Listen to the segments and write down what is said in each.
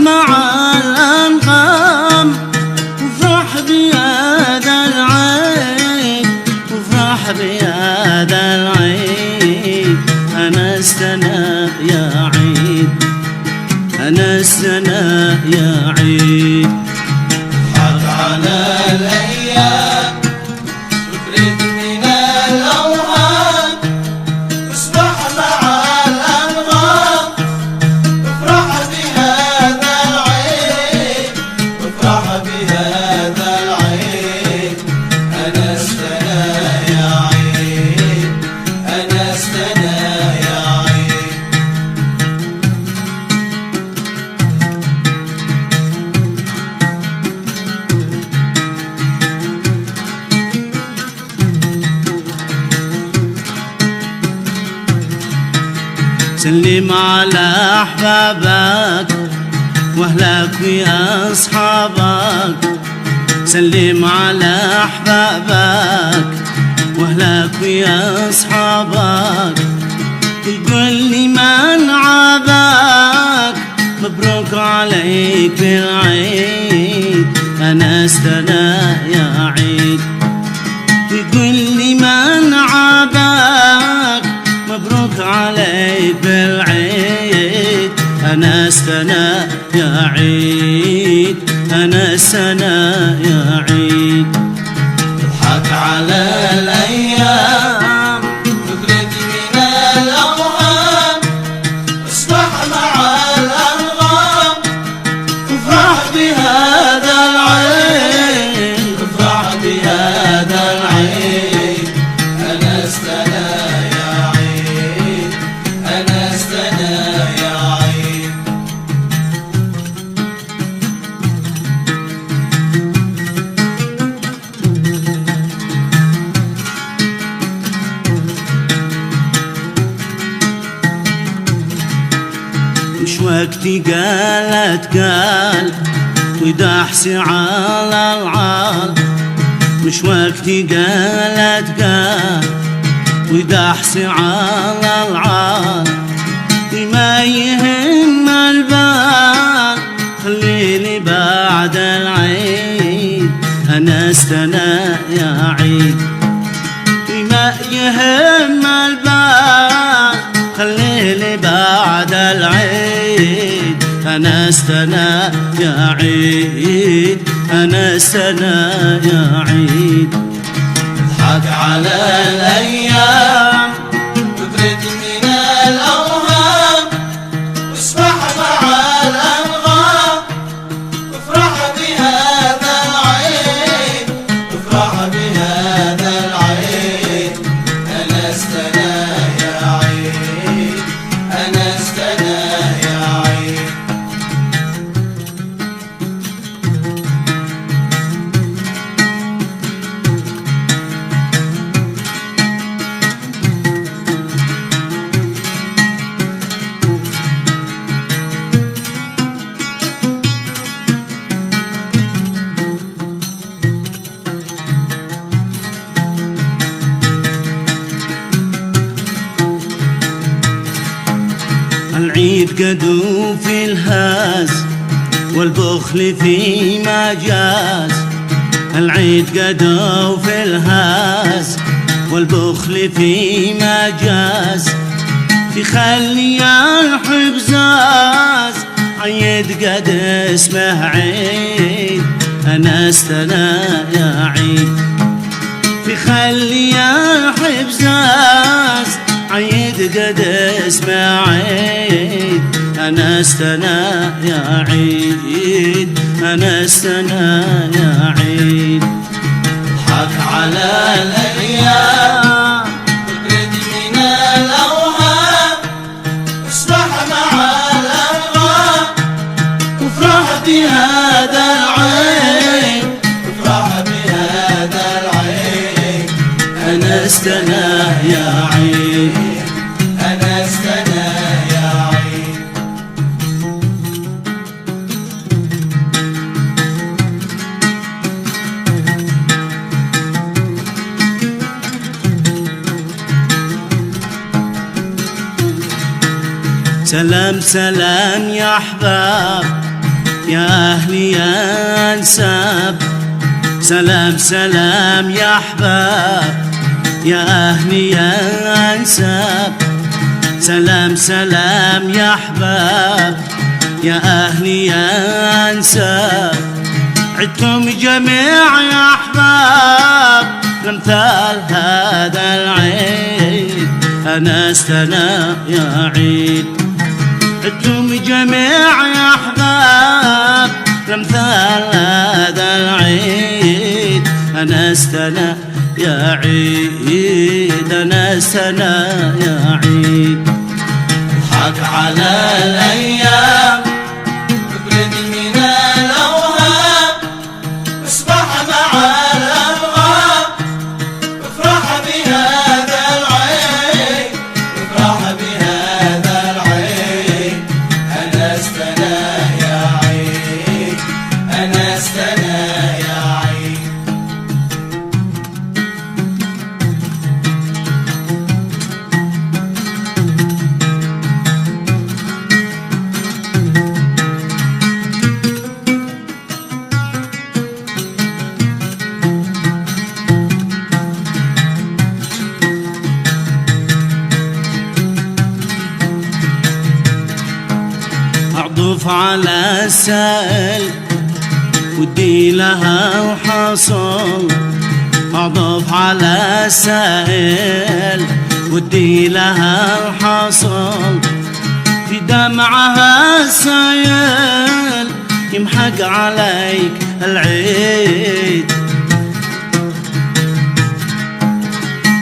مع الأنغام وافرح بهذا العيد وافرح بهذا العيد أنستنا يا عيد أنستنا يا عيد حق على الأيام تفرد من الأوهام واصبح مع الأنغام وافرح بهذا العيد وافرح بهذا العيد أنستنا يا عيد أنستنا يا عيد سلم على أحبابك وأهلك وأصحابك سلم على أحبابك وأهلك وأصحابك الكل من عابك مبروك عليك بالعيد أنستنا يا عيد الكل من عابك مبروك عليك بالعيد أنستنا يا عيد أنستنا يا عيد اضحك على الأيام تفرد من الأوهام واصبح مع الأنغام وافرح بهذا العيد وافرح بهذا العيد أنستنا يا عيد أنستنا يا عيد مش وقتي قالت قال ودحسي على العال مش وقتي قالت قال ودحسي على العال ما يهم البال خليني بعد العيد أنستنا يا عيد ما يهم البال خليني بعد العيد أنستنا يا عيد أنستنا يا عيد اضحك على الأيام تفرد من الأوهام واصبح مع الأنغام وافرح بهذا العيد وافرح بهذا العيد أنستنا يا عيد أنستنا يا عيد العيد قدو في الهاز والبخل في مجاز العيد قدو في الهاز والبخل في مجاز في خلي الحبزاز عيد قد اسمه عيد أنستنا يا عيد في خلي الحبزاز عيد قد اسمه عيد أنستنا يا عيد أنستنا يا عيد اضحك على الأيام تفرد من الأوهام واصبح مع الأنغام وافرح بهذا العيد وافرح بهذا العيد أنستنا يا عيد أنستنا يا عيد سلام سلام يا أحباب يا أهلي يا أنساب، سلام سلام يا أحباب. يا أهلي يا أنساب، سلام سلام يا أحباب. يا أهلي يا أنساب، عدكم جميع يا أحباب لامثال هذا العيد. أنستنا يا عيد، عدكم جميع يا أحباب لامثال هذا العيد. أنستنا يا عيد، أنستنا يا عيد. اضحك على الأيام تبرد من الأوهام، اصبح مع الأنغام، افرح بهذا العيد، افرح بهذا العيد. أنستنا يا عيد، أنستنا يا عيد. أعطف على السائل ودي لها وحصل، أعطف على السائل ودي لها وحصل. في دمعها السائل يمحق عليك العيد،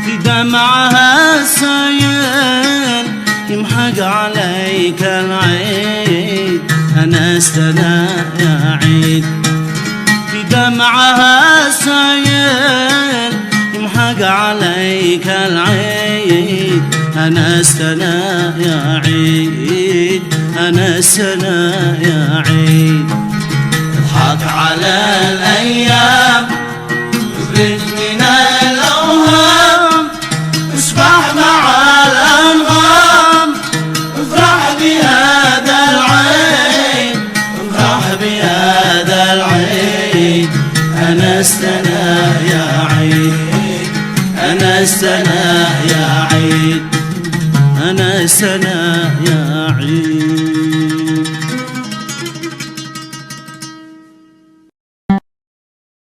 في دمعها السائل يمحق عليك العيد. أنستنا يا عيد، في دمعها سايل يمحق عليك العيد. أنستنا يا عيد، أنستنا يا عيد. اضحك على الأيام تبرد من الأوهام، اصبح مع الأنغام، افرح بهذا العيد، افرح بهذا العيد. أنستنا يا عيد، أنستنا يا عيد، أنستنا يا